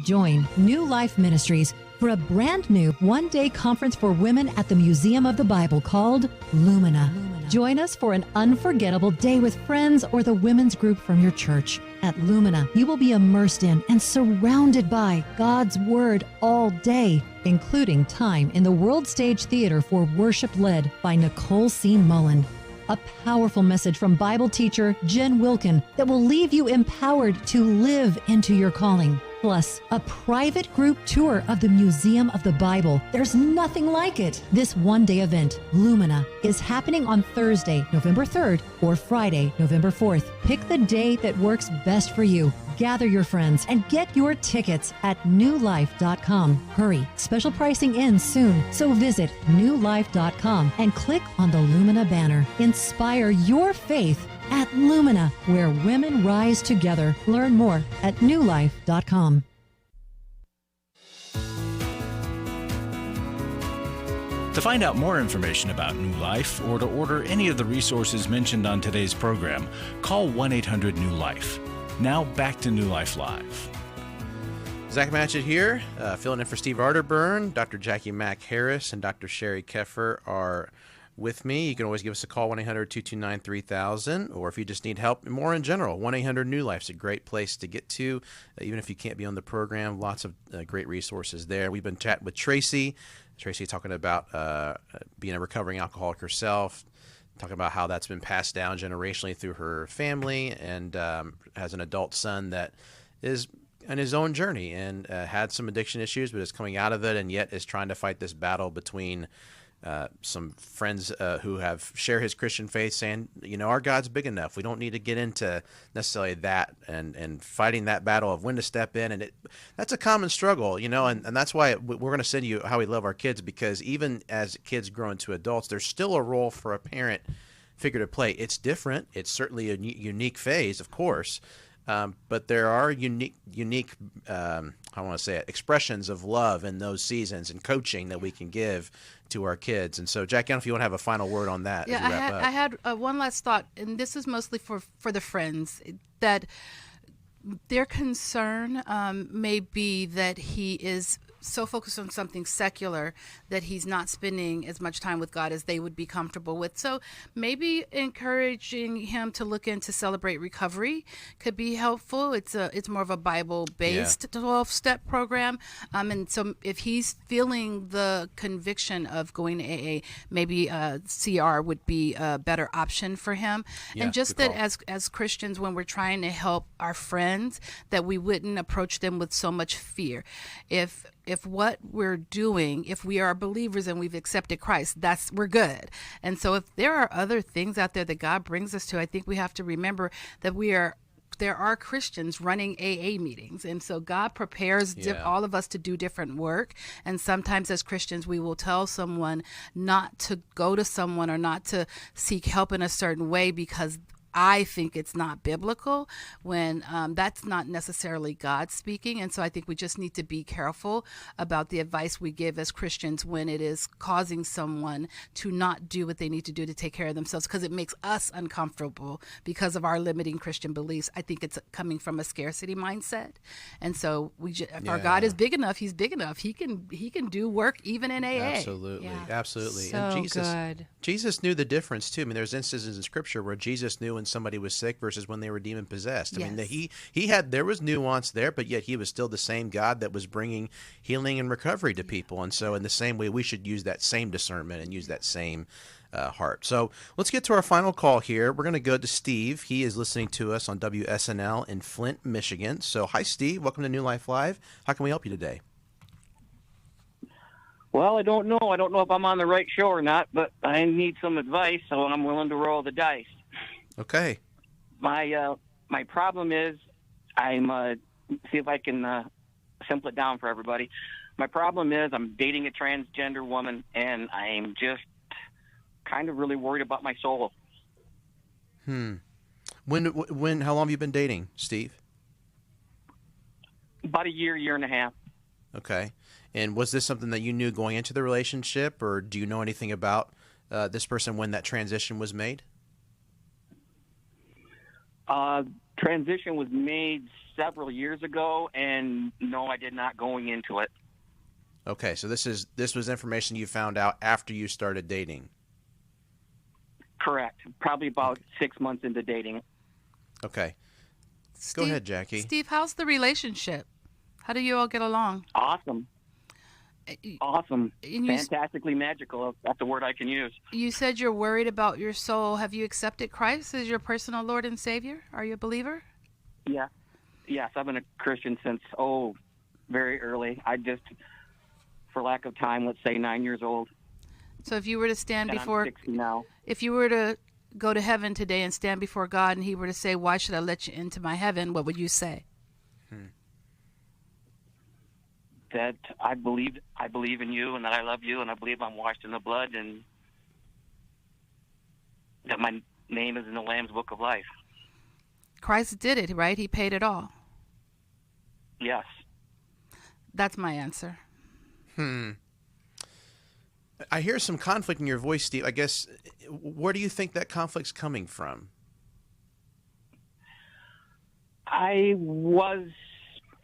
Join New Life Ministries for a brand new one-day conference for women at the Museum of the Bible called Lumina. Join us for an unforgettable day with friends or the women's group from your church. At Lumina, you will be immersed in and surrounded by God's Word all day, including time in the World Stage Theater for worship led by Nicole C. Mullen. A powerful message from Bible teacher Jen Wilkin that will leave you empowered to live into your calling. Plus, a private group tour of the Museum of the Bible. There's nothing like it. This one-day event, Lumina, is happening on Thursday, November 3rd, or Friday, November 4th. Pick the day that works best for you. Gather your friends and get your tickets at newlife.com. Hurry, special pricing ends soon, so visit newlife.com and click on the Lumina banner. Inspire your faith at Lumina, where women rise together. Learn more at newlife.com. To find out more information about New Life or to order any of the resources mentioned on today's program, call 1-800-NEW-LIFE. Now back to New Life Live. Zach Matchett here, filling in for Steve Arterburn. Dr. Jacqui Mack-Harris and Dr. Sheri Keffer are with me. You can always give us a call, 1-800-229-3000, or if you just need help more in general, 1-800-NEW-LIFE is a great place to get to, even if you can't be on the program. Lots of great resources there. We've been chatting with Tracy talking about being a recovering alcoholic herself, talking about how that's been passed down generationally through her family, and has an adult son that is on his own journey and had some addiction issues, but is coming out of it, and yet is trying to fight this battle between some friends who have share his Christian faith, saying, our God's big enough. We don't need to get into necessarily that and fighting that battle of when to step in. And that's a common struggle, and that's why we're going to send you How We Love Our Kids, because even as kids grow into adults, there's still a role for a parent figure to play. It's different. It's certainly a unique phase, of course. But there are unique expressions of love in those seasons and coaching that we can give to our kids. And so, Jacqui, I don't know if you want to have a final word on that as we wrap up. I had one last thought, and this is mostly for the friends, that their concern may be that he is so focused on something secular that he's not spending as much time with God as they would be comfortable with. So maybe encouraging him to look into Celebrate Recovery could be helpful. It's more of a Bible-based 12-step program. And so if he's feeling the conviction of going to AA, maybe CR would be a better option for him. Yeah, and just that as Christians, when we're trying to help our friends, that we wouldn't approach them with so much fear. If what we're doing, if we are believers and we've accepted Christ, we're good. And so if there are other things out there that God brings us to, I think we have to remember that there are Christians running AA meetings. And so God prepares all of us to do different work. And sometimes as Christians, we will tell someone not to go to someone or not to seek help in a certain way because I think it's not biblical, when that's not necessarily God speaking. And so I think we just need to be careful about the advice we give as Christians when it is causing someone to not do what they need to do to take care of themselves, because it makes us uncomfortable because of our limiting Christian beliefs. I think it's coming from a scarcity mindset. And so if our God is big enough, he's big enough. He can do work even in AA. Absolutely. So and Jesus knew the difference too. I mean, there's instances in Scripture where Jesus knew when somebody was sick versus when they were demon possessed. I mean, there was nuance there, but yet he was still the same God that was bringing healing and recovery to people. And so in the same way, we should use that same discernment and use that same heart. So let's get to our final call here. We're going to go to Steve. He is listening to us on WSNL in Flint, Michigan. So hi, Steve. Welcome to New Life Live. How can we help you today? Well, I don't know. I don't know if I'm on the right show or not, but I need some advice, so I'm willing to roll the dice. Okay. My problem is, see if I can simple it down for everybody. My problem is I'm dating a transgender woman, and I'm just kind of really worried about my soul. How long have you been dating, Steve? About a year and a half. Okay. And was this something that you knew going into the relationship, or do you know anything about this person when that transition was made? Transition was made several years ago, and no, I did not going into it. Okay, so this was information you found out after you started dating. Correct. Probably about 6 months into dating. Okay. Go ahead, Jacqui. Steve, how's the relationship? How do you all get along? Awesome. Fantastically magical. That's the word I can use. You said you're worried about your soul. Have you accepted Christ as your personal Lord and Savior? Are you a believer? Yeah. Yes, I've been a Christian since, very early. I just, for lack of time, let's say 9 years old. So if you were to stand before... I'm 60 now. If you were to go to heaven today and stand before God and he were to say, why should I let you into my heaven, what would you say? That I believe in you, and that I love you, and I believe I'm washed in the blood, and that my name is in the Lamb's Book of Life. Christ did it, right? He paid it all. Yes. That's my answer. I hear some conflict in your voice, Steve. I guess, where do you think that conflict's coming from? I was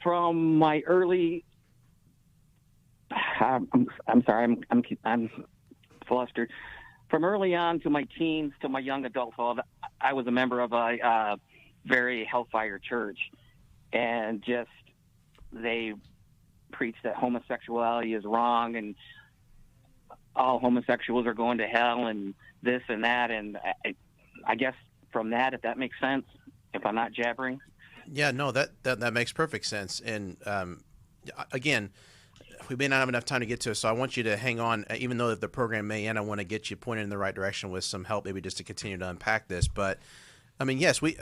from my early. I'm sorry. I'm flustered. From early on to my teens to my young adulthood, I was a member of a very hellfire church, and just they preached that homosexuality is wrong and all homosexuals are going to hell and this and that. And I guess from that, if that makes sense, if I'm not jabbering. Yeah, no, that makes perfect sense. And again, we may not have enough time to get to it, so I want you to hang on. Even though the program may end, I want to get you pointed in the right direction with some help, maybe just to continue to unpack this. But I mean, yes, we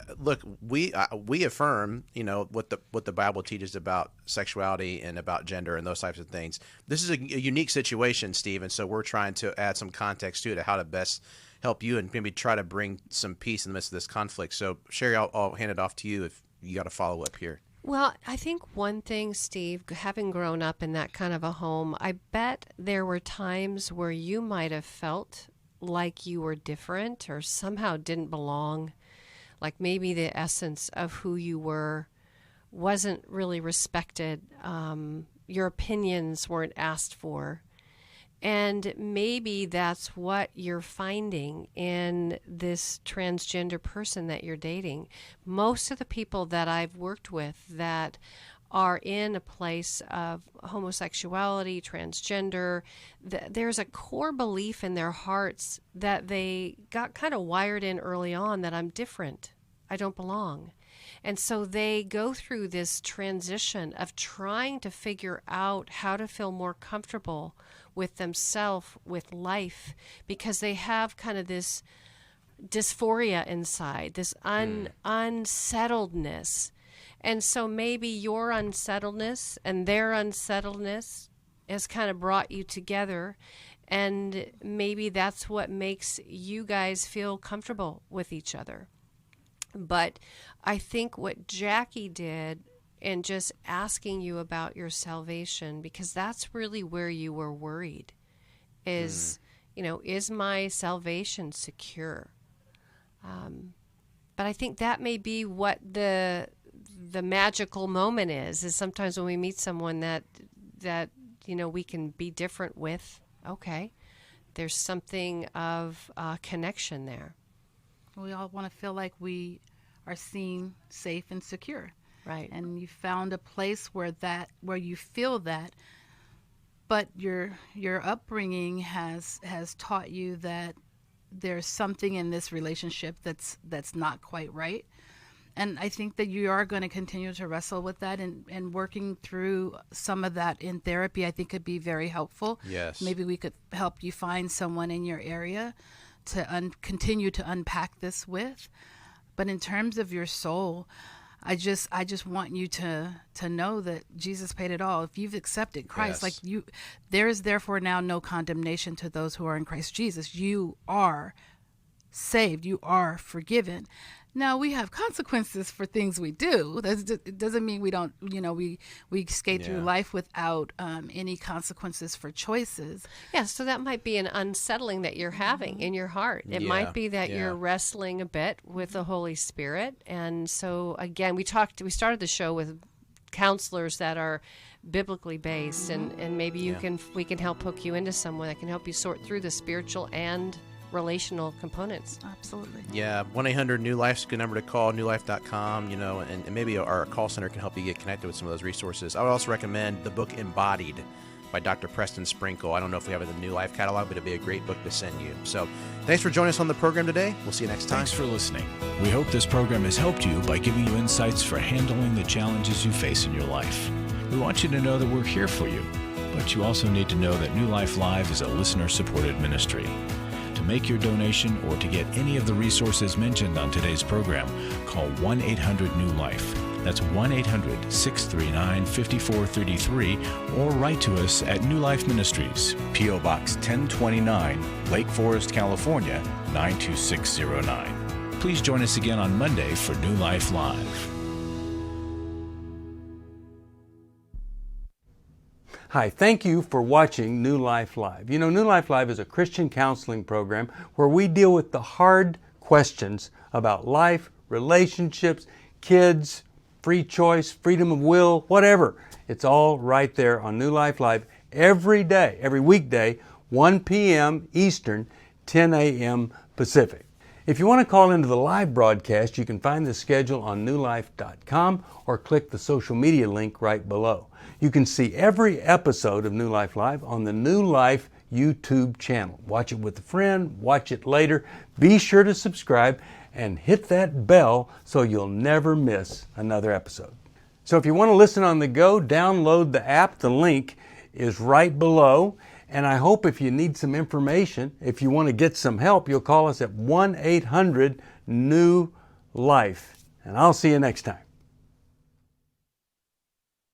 affirm, what the Bible teaches about sexuality and about gender and those types of things. This is a unique situation, Steve, and so we're trying to add some context to it, how to best help you and maybe try to bring some peace in the midst of this conflict. So, Sheri, I'll hand it off to you if you got a follow up here. Well, I think one thing, Steve, having grown up in that kind of a home, I bet there were times where you might have felt like you were different or somehow didn't belong. Like maybe the essence of who you were wasn't really respected. Your opinions weren't asked for. And maybe that's what you're finding in this transgender person that you're dating. Most of the people that I've worked with that are in a place of homosexuality, transgender, there's a core belief in their hearts that they got kind of wired in early on that I'm different, I don't belong. And so they go through this transition of trying to figure out how to feel more comfortable with themselves, with life, because they have kind of this dysphoria inside, this unsettledness. And so maybe your unsettledness and their unsettledness has kind of brought you together, and maybe that's what makes you guys feel comfortable with each other. But I think what Jacqui did in just asking you about your salvation, because that's really where you were worried, is, is my salvation secure? But I think that may be what the magical moment is sometimes when we meet someone that we can be different with. Okay, there's something of connection there. We all want to feel like we are seen, safe, and secure. Right. And you found a place where you feel that, but your upbringing has taught you that there's something in this relationship that's not quite right. And I think that you are going to continue to wrestle with that, and working through some of that in therapy, I think could be very helpful. Yes. Maybe we could help you find someone in your area to continue to unpack this with. But in terms of your soul, I just want you to know that Jesus paid it all. If you've accepted Christ, Yes. there is therefore now no condemnation to those who are in Christ Jesus. You are saved. You are forgiven. Now, we have consequences for things we do. It doesn't mean we don't, we skate through life without any consequences for choices. Yeah, so that might be an unsettling that you're having in your heart. It might be that you're wrestling a bit with the Holy Spirit. And so, again, we started the show with counselors that are biblically based, and maybe we can help hook you into someone that can help you sort through the spiritual and relational components. Absolutely. Yeah, 1-800-NEW-LIFE is a good number to call, newlife.com, and maybe our call center can help you get connected with some of those resources. I would also recommend the book Embodied by Dr. Preston Sprinkle. I don't know if we have it in the New Life catalog, but it'd be a great book to send you. So thanks for joining us on the program today. We'll see you next time. Thanks for listening. We hope this program has helped you by giving you insights for handling the challenges you face in your life. We want you to know that we're here for you, but you also need to know that New Life Live is a listener-supported ministry. To make your donation or to get any of the resources mentioned on today's program, call 1-800-NEW-LIFE. That's 1-800-639-5433, or write to us at New Life Ministries, P.O. Box 1029, Lake Forest, California, 92609. Please join us again on Monday for New Life Live. Hi, thank you for watching New Life Live. You know, New Life Live is a Christian counseling program where we deal with the hard questions about life, relationships, kids, free choice, freedom of will, whatever. It's all right there on New Life Live every day, every weekday, 1 p.m. Eastern, 10 a.m. Pacific. If you want to call into the live broadcast, you can find the schedule on newlife.com or click the social media link right below. You can see every episode of New Life Live on the New Life YouTube channel. Watch it with a friend, watch it later. Be sure to subscribe and hit that bell so you'll never miss another episode. So if you want to listen on the go, download the app. The link is right below. And I hope if you need some information, if you want to get some help, you'll call us at 1-800-NEW-LIFE. And I'll see you next time.